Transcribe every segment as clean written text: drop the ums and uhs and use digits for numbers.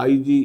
IG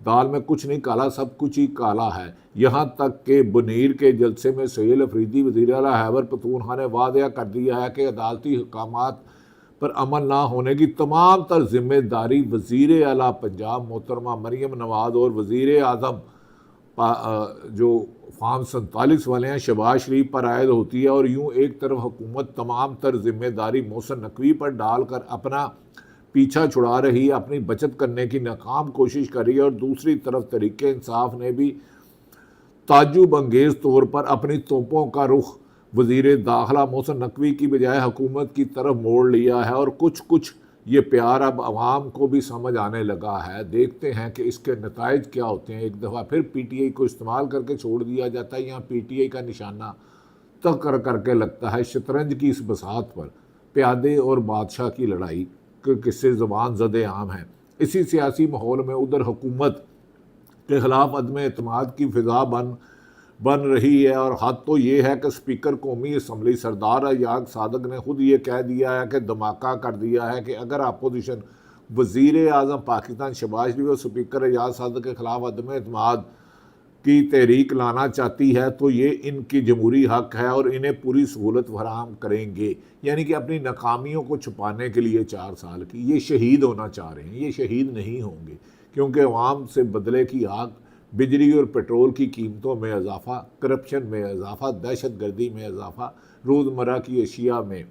دال میں کچھ نہیں کالا، سب کچھ ہی کالا ہے۔ یہاں تک کہ بنیر کے جلسے میں سہیل افریدی وزیر اعلیٰ خیبر پختونخوا نے واضح کر دیا ہے کہ عدالتی احکامات پر عمل نہ ہونے کی تمام تر ذمہ داری وزیر اعلیٰ پنجاب محترمہ مریم نواز اور وزیر اعظم جو فارم 47 والے ہیں شہباز شریف پر عائد ہوتی ہے، اور یوں ایک طرف حکومت تمام تر ذمہ داری محسن نقوی پر ڈال کر اپنا پیچھا چھڑا رہی ہے، اپنی بچت کرنے کی ناکام کوشش کر رہی ہے، اور دوسری طرف تحریک انصاف نے بھی تعجب انگیز طور پر اپنی توپوں کا رخ وزیر داخلہ محسن نقوی کی بجائے حکومت کی طرف موڑ لیا ہے، اور کچھ یہ پیار اب عوام کو بھی سمجھ آنے لگا ہے۔ دیکھتے ہیں کہ اس کے نتائج کیا ہوتے ہیں۔ ایک دفعہ پھر پی ٹی آئی کو استعمال کر کے چھوڑ دیا جاتا ہے، یہاں پی ٹی آئی کا نشانہ تک کر کے لگتا ہے۔ شطرنج کی اس بساط پر پیادے اور بادشاہ کی لڑائی کے قصے زبان زد عام ہیں۔ اسی سیاسی ماحول میں ادھر حکومت کے خلاف عدم اعتماد کی فضا بن رہی ہے، اور حد تو یہ ہے کہ اسپیکر قومی اسمبلی سردار ایاز صادق نے خود یہ کہہ دیا ہے کہ دھماکہ کر دیا ہے کہ اگر اپوزیشن وزیر اعظم پاکستان شہباز شریف اور اسپیکر ایاز صادق کے خلاف عدم اعتماد کی تحریک لانا چاہتی ہے تو یہ ان کی جمہوری حق ہے اور انہیں پوری سہولت فراہم کریں گے۔ یعنی کہ اپنی ناکامیوں کو چھپانے کے لیے 4 سال کی یہ شہید ہونا چاہ رہے ہیں۔ یہ شہید نہیں ہوں گے، کیونکہ عوام سے بدلے کی آگ، بجلی اور پیٹرول کی قیمتوں میں اضافہ، کرپشن میں اضافہ، دہشت گردی میں اضافہ، روزمرہ کی اشیاء میں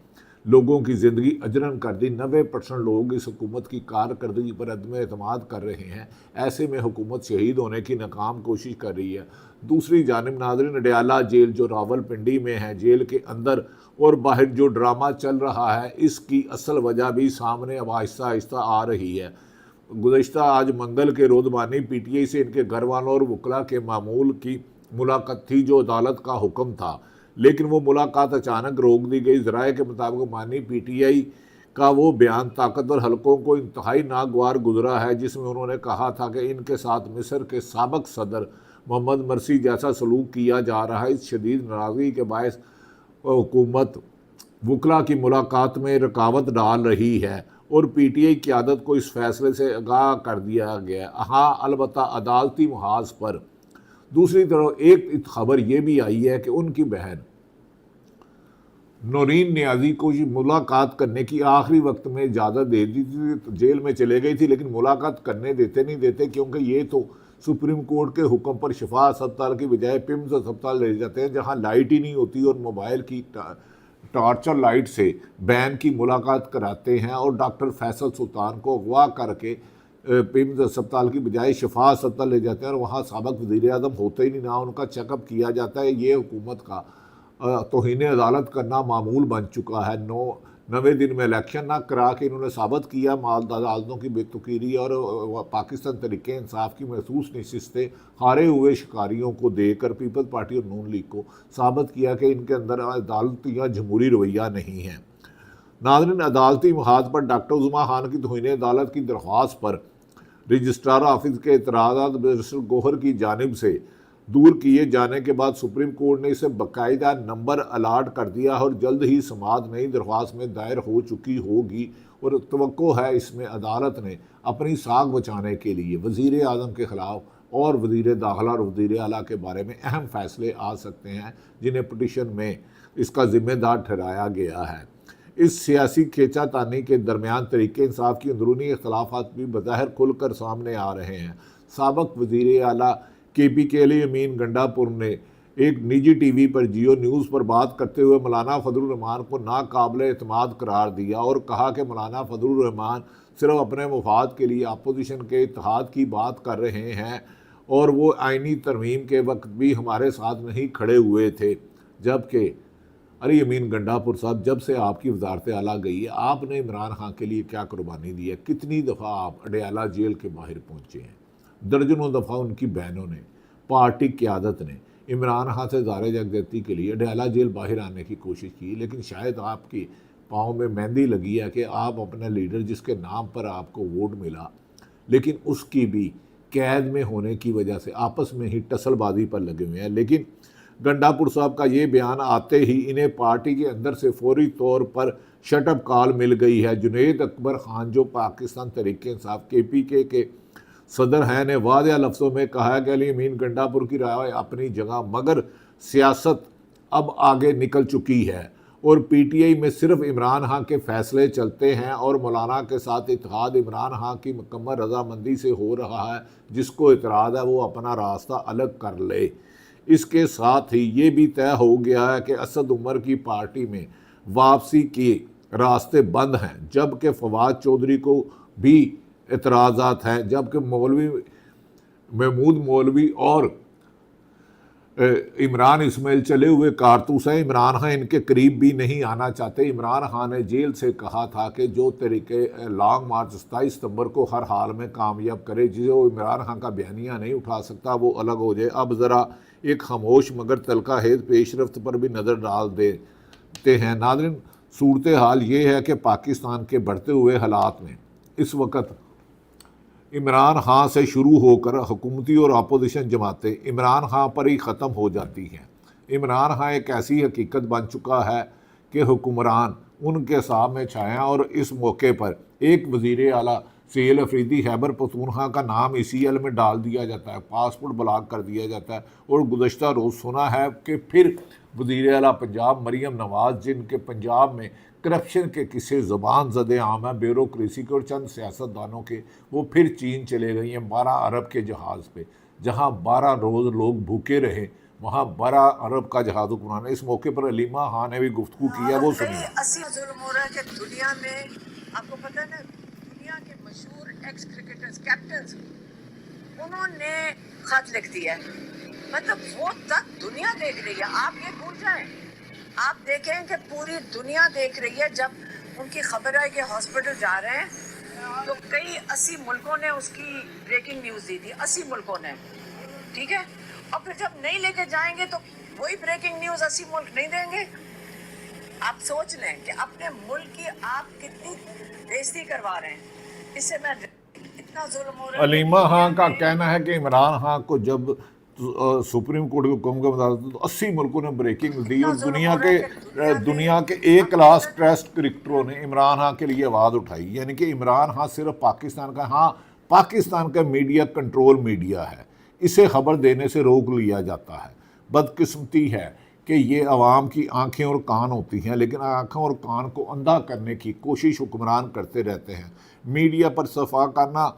لوگوں کی زندگی اجرن کر دی۔ 90% لوگ اس حکومت کی کارکردگی پر عدم اعتماد کر رہے ہیں۔ ایسے میں حکومت شہید ہونے کی ناکام کوشش کر رہی ہے۔ دوسری جانب ناظرین، اڈیالہ جیل جو راول پنڈی میں ہے، جیل کے اندر اور باہر جو ڈرامہ چل رہا ہے، اس کی اصل وجہ بھی سامنے اب آہستہ آہستہ آ رہی ہے۔ گزشتہ آج منگل کے روز بانی پی ٹی آئی سے ان کے گھر والوں اور وکلاء کے معمول کی ملاقات تھی جو عدالت کا حکم تھا، لیکن وہ ملاقات اچانک روک دی گئی۔ ذرائع کے مطابق بانی پی ٹی آئی کا وہ بیان طاقتور حلقوں کو انتہائی ناگوار گزرا ہے، جس میں انہوں نے کہا تھا کہ ان کے ساتھ مصر کے سابق صدر محمد مرسی جیسا سلوک کیا جا رہا ہے۔ اس شدید ناراضگی کے باعث حکومت وکلاء کی ملاقات میں رکاوٹ ڈال رہی ہے اور پی ٹی آئی قیادت کو اس فیصلے سے آگاہ کر دیا گیا ہے۔ ہاں، البتہ عدالتی محاذ پر دوسری طرف ایک خبر یہ بھی آئی ہے کہ ان کی بہن نورین نیازی کو ملاقات کرنے کی آخری وقت میں اجازت دے دی تھی، جیل میں چلے گئی تھی، لیکن ملاقات کرنے نہیں دیتے، کیونکہ یہ تو سپریم کورٹ کے حکم پر شفا اسپتال کی بجائے پیمز اسپتال لے جاتے ہیں، جہاں لائٹ ہی نہیں ہوتی، اور موبائل کی ٹارچر لائٹ سے بین کی ملاقات کراتے ہیں، اور ڈاکٹر فیصل سلطان کو اغوا کر کے پیمز اسپتال کی بجائے شفا اسپتال لے جاتے ہیں، اور وہاں سابق وزیر اعظم ہوتے ہی نہیں، نہ ان کا چیک اپ کیا جاتا ہے۔ یہ حکومت کا توہین عدالت کرنا معمول بن چکا ہے۔ 90 دن میں الیکشن نہ کرا کے انہوں نے ثابت کیا عدالتوں کی بے توقیری، اور پاکستان تحریک انصاف کی محسوس نشستیں ہارے ہوئے شکاریوں کو دے کر پیپلز پارٹی اور نون لیگ کو ثابت کیا کہ ان کے اندر عدالتی یا جمہوری رویہ نہیں ہے۔ ناظرین، عدالتی محاذ پر ڈاکٹر عظمیٰ خان کی توہین عدالت کی درخواست پر رجسٹرار آفس کے اعتراضات بیرسٹر گوہر کی جانب سے دور کیے جانے کے بعد سپریم کورٹ نے اسے باقاعدہ نمبر الاٹ کر دیا، اور جلد ہی سماعت نئی درخواست میں دائر ہو چکی ہوگی، اور توقع ہے اس میں عدالت نے اپنی ساکھ بچانے کے لیے وزیر اعظم کے خلاف اور وزیر داخلہ اور وزیر اعلیٰ کے بارے میں اہم فیصلے آ سکتے ہیں، جنہیں پٹیشن میں اس کا ذمہ دار ٹھہرایا گیا ہے۔ اس سیاسی کھینچا تانی کے درمیان تحریک انصاف کی اندرونی اختلافات بھی بظاہر کھل کر سامنے آ رہے ہیں۔ سابق وزیر اعلیٰ کے پی کے علی امین گنڈا پور نے ایک نجی ٹی وی پر جیو نیوز پر بات کرتے ہوئے مولانا فضل الرحمان کو ناقابل اعتماد قرار دیا، اور کہا کہ مولانا فضل الرحمان صرف اپنے مفاد کے لیے اپوزیشن کے اتحاد کی بات کر رہے ہیں، اور وہ آئینی ترمیم کے وقت بھی ہمارے ساتھ نہیں کھڑے ہوئے تھے۔ جبکہ علی امین گنڈا پور صاحب، جب سے آپ کی وزارت اعلیٰ گئی ہے، آپ نے عمران خان کے لیے کیا قربانی دی ہے؟ کتنی دفعہ آپ اڈیالہ جیل کے باہر پہنچے ہیں؟ درجنوں دفعہ ان کی بہنوں نے، پارٹی قیادت نے عمران خان سے اظہار یکجہتی کے لیے اڈیالہ جیل باہر آنے کی کوشش کی، لیکن شاید آپ کی پاؤں میں مہندی لگی ہے کہ آپ اپنے لیڈر جس کے نام پر آپ کو ووٹ ملا، لیکن اس کی بھی قید میں ہونے کی وجہ سے آپس میں ہی ٹسل بازی پر لگے ہوئے ہیں۔ لیکن گنڈا پور صاحب کا یہ بیان آتے ہی انہیں پارٹی کے اندر سے فوری طور پر شٹ اپ کال مل گئی ہے۔ جنید اکبر خان جو پاکستان تحریک انصاف کے پی کے صدر ہیں نے واضح لفظوں میں کہا ہے کہ علی امین گنڈاپور کی رائے اپنی جگہ، مگر سیاست اب آگے نکل چکی ہے اور پی ٹی آئی میں صرف عمران خان کے فیصلے چلتے ہیں اور مولانا کے ساتھ اتحاد عمران خان کی مکمل رضامندی سے ہو رہا ہے۔ جس کو اعتراض ہے وہ اپنا راستہ الگ کر لے۔ اس کے ساتھ ہی یہ بھی طے ہو گیا ہے کہ اسد عمر کی پارٹی میں واپسی کے راستے بند ہیں، جبکہ فواد چودھری کو بھی اعتراضات ہیں، جبکہ مولوی محمود مولوی اور عمران اسماعیل چلے ہوئے کارتوس ہیں۔ عمران خان ان کے قریب بھی نہیں آنا چاہتے۔ عمران خان نے جیل سے کہا تھا کہ جو طریقے لانگ مارچ 27 ستمبر کو ہر حال میں کامیاب کرے، جسے وہ عمران خان کا بیانیہ نہیں اٹھا سکتا، وہ الگ ہو جائے۔ اب ذرا ایک خاموش مگر تلخ خیز پیش رفت پر بھی نظر ڈال دیتے ہیں۔ ناظرین، صورتحال یہ ہے کہ پاکستان کے بڑھتے ہوئے حالات میں اس وقت عمران خان سے شروع ہو کر حکومتی اور اپوزیشن جماعتیں عمران خان پر ہی ختم ہو جاتی ہیں۔ عمران خان ایک ایسی حقیقت بن چکا ہے کہ حکمران ان کے سامنے چھائیں، اور اس موقع پر ایک وزیر اعلیٰ سہیل افریدی خیبر پختونخوا کا نام اسی ایل میں ڈال دیا جاتا ہے، پاسپورٹ بلاک کر دیا جاتا ہے، اور گزشتہ روز سنا ہے کہ پھر وزیر اعلیٰ پنجاب مریم نواز، جن کے پنجاب میں کرپشن کے قصے زبان زدے عام ہیں، بیوروکریسی کے اور چند سیاستدانوں کے، وہ پھر چین چلے گئی ہیں 12 ارب کے جہاز پہ۔ جہاں 12 روز لوگ بھوکے رہے، وہاں 12 ارب کا جہاز حکمران ہے۔ اس موقع پر علیمہ خان نے بھی گفتگو کی ہے، وہ سنیے۔ ایسی ظلم ہو رہا ہے کہ دنیا میں آپ کو پتہ ہے نا، دنیا کے مشہور ایکس کرکٹرز، کیپٹنز، انہوں نے خط لکھ دیا ہے۔ مطلب وہ تک دنیا دیکھ رہی ہے، آپ یہ بھول جائیں۔ آپ دیکھیں کہ پوری دنیا دیکھ رہی ہے۔ جب ان کی خبر آئی کہ ہاسپٹل جا رہے ہیں تو کئی 80 ملکوں نے اس کی بریکنگ نیوز دی تھی، 80 ملکوں نے، ٹھیک ہے؟ اور پھر جب نہیں لے کے جائیں گے تو وہی بریکنگ نیوز 80 ملک نہیں دیں گے۔ آپ سوچ لیں کہ اپنے ملک کی آپ کتنی بےزتی کروا رہے ہیں۔ اس سے میں اتنا ظلم ہو رہا ہے۔ علیمہ خان کا کہنا ہے کہ عمران خان کو جب سپریم کورٹ کے حکم کا مطابق 80 ملکوں نے بریکنگ دی، اور دنیا کے ایک کلاس ٹیسٹ کرکٹروں نے عمران خان کے لیے آواز اٹھائی۔ یعنی کہ عمران خان صرف پاکستان کا، ہاں پاکستان کا میڈیا کنٹرول میڈیا ہے، اسے خبر دینے سے روک لیا جاتا ہے۔ بدقسمتی ہے کہ یہ عوام کی آنکھیں اور کان ہوتی ہیں، لیکن آنکھوں اور کان کو اندھا کرنے کی کوشش حکمران کرتے رہتے ہیں۔ میڈیا پر صفحہ کرنا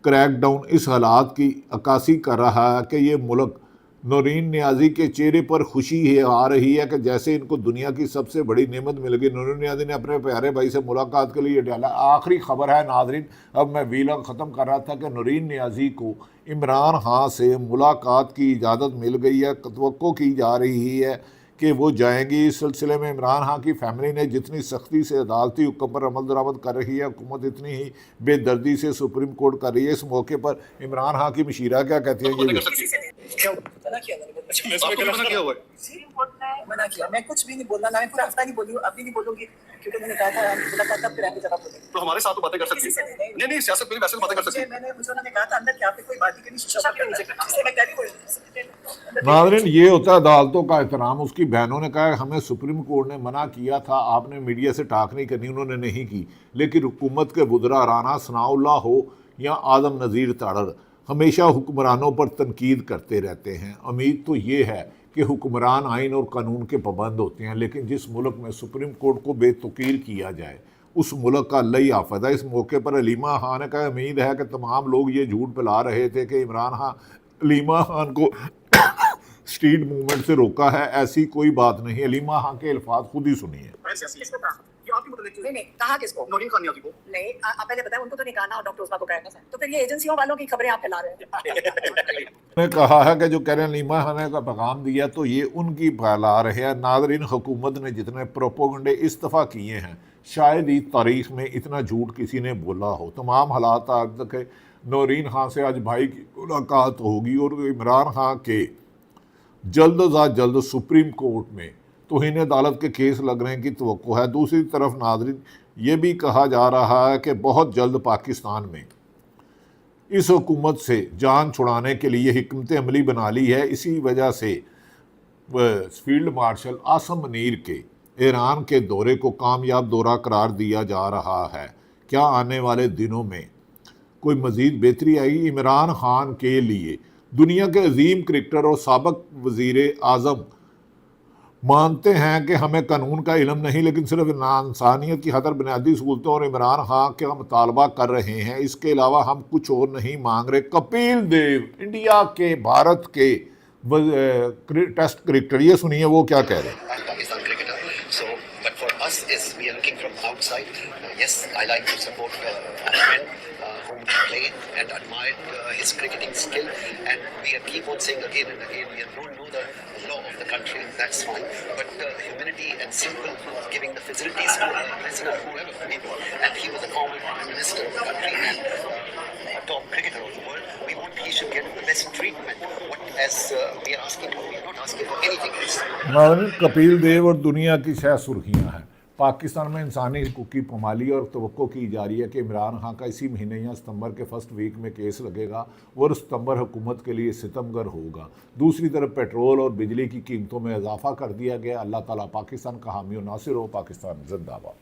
کریک ڈاؤن اس حالات کی عکاسی کر رہا ہے کہ یہ ملک نورین نیازی کے چہرے پر خوشی آ رہی ہے کہ جیسے ان کو دنیا کی سب سے بڑی نعمت مل گئی۔ نورین نیازی نے اپنے پیارے بھائی سے ملاقات کے لیے ڈالا۔ آخری خبر ہے ناظرین، اب میں ویلاگ ختم کر رہا تھا کہ نورین نیازی کو عمران خان سے ملاقات کی اجازت مل گئی ہے۔ توقع کی جا رہی ہے کہ وہ جائیں گی۔ اس سلسلے میں عمران خان کی فیملی نے جتنی سختی سے عدالتی حکم پر عمل درآمد کر رہی ہے، حکومت اتنی ہی بے دردی سے سپریم کورٹ کر رہی ہے۔ اس موقع پر عمران خان کی مشیرہ کیا کہتی ہیں، یہ منع کیا، میں کچھ بھی نہیں بولنا، میں پورا ہفتہ نہیں بولی ہوں، ابھی نہیں بولوں گی، کیونکہ میں نے کہا تھا ملاقات تب کریں گے جب آپ بولیں گے۔ تو ہمارے ساتھ تو باتیں کر سکتی ہیں، نہیں سیاست میں ویسے باتیں کر سکتی ہیں۔ مجھے انہوں نے کہا تھا اندر کہ آپ نے کوئی بات ہی کرنی، شیشہ کے نیچے کرنا، اس لیے میں کہہ رہی ہوں۔ ناظرین، یہ ہوتا ہے عدالتوں کا احترام۔ اس کی بہنوں نے کہا کہ ہمیں سپریم کورٹ نے منع کیا تھا، آپ نے میڈیا سے ٹاک نہیں کرنی، انہوں نے نہیں کی، لیکن حکومت کے وزراء رانا ثناء اللہ ہو یا اعظم نذیر تاڑر ہمیشہ حکمرانوں پر تنقید کرتے رہتے ہیں۔ امید تو یہ ہے کہ حکمران آئین اور قانون کے پابند ہوتے ہیں، لیکن جس ملک میں سپریم کورٹ کو بے توقیر کیا جائے اس ملک کا اللہ ہی حافظ ہے۔ اس موقع پر علیمہ خان نے کہا امید ہے کہ تمام لوگ یہ جھوٹ پھیلا رہے تھے کہ عمران خان علیمہ خان کو اسٹریٹ موومنٹ سے روکا ہے، ایسی کوئی بات نہیں۔ علیمہ خان کے الفاظ خود ہی سنیے۔ نہیں کہا کس کو؟ نورین خان نیازی کو نہیں، آپ پہلے بتائیں، ان کو تو نہیں کہا نا، ڈاکٹر عثمان کو کہا تھا، تو پھر یہ ایجنسیوں والوں کی خبریں آپ پھیلا رہے ہیں۔ نے کہا ہے کہ جو کہہ رہے ہیں علیمہ خان نے کا پیغام دیا تو یہ ان کی پھیلا رہے ہیں۔ ناظرین، حکومت نے جتنے پروپیگنڈے اس دفعہ کیے ہیں، شاید ہی تاریخ میں اتنا جھوٹ کسی نے بولا ہو۔ تمام حالات آج تک نورین خان سے آج بھائی کی ملاقات ہوگی، اور عمران خان کے جلد از جلد سپریم کورٹ میں توہین عدالت کے کیس لگنے کی توقع ہے۔ دوسری طرف ناظرین، یہ بھی کہا جا رہا ہے کہ بہت جلد پاکستان میں اس حکومت سے جان چھڑانے کے لیے حکمت عملی بنا لی ہے۔ اسی وجہ سے فیلڈ مارشل عاصم منیر کے ایران کے دورے کو کامیاب دورہ قرار دیا جا رہا ہے۔ کیا آنے والے دنوں میں کوئی مزید بہتری آئی؟ عمران خان کے لیے دنیا کے عظیم کرکٹر اور سابق وزیر اعظم مانتے ہیں کہ ہمیں قانون کا علم نہیں لیکن صرف انسانیت کی خاطر بنیادی سہولتوں اور عمران خان کا مطالبہ کر رہے ہیں، اس کے علاوہ ہم کچھ اور نہیں مانگ رہے۔ کپیل دیو انڈیا کے بھارت کے ٹیسٹ کرکٹر، یہ سنیے وہ کیا کہہ رہے ہیں۔ Pakistan cricketer. So, but for us is we are looking from outside. Yes, I like to support Ashwin, whom we played and admired his cricketing skill, and we keep on saying again and again, we don't know the law of the country. That's fine, but humility and simple giving the facilities to a prisoner, whoever maybe, and he was a former prime minister of the country and top cricketer of the world. We want he should get the best treatment. What as we are asking for, we are not asking for anything else. ناظرین، کپیل دیو اور دنیا کی شہ سرخیاں ہیں۔ پاکستان میں انسانی حقوق کی پامالی اور توقع کی جا رہی ہے کہ عمران خان کا اسی مہینے یا ستمبر کے فرسٹ ویک میں کیس لگے گا اور ستمبر حکومت کے لیے ستمگر ہوگا۔ دوسری طرف پیٹرول اور بجلی کی قیمتوں میں اضافہ کر دیا گیا۔ اللہ تعالیٰ پاکستان کا حامی و ناصر ہو۔ پاکستان زندہ باد۔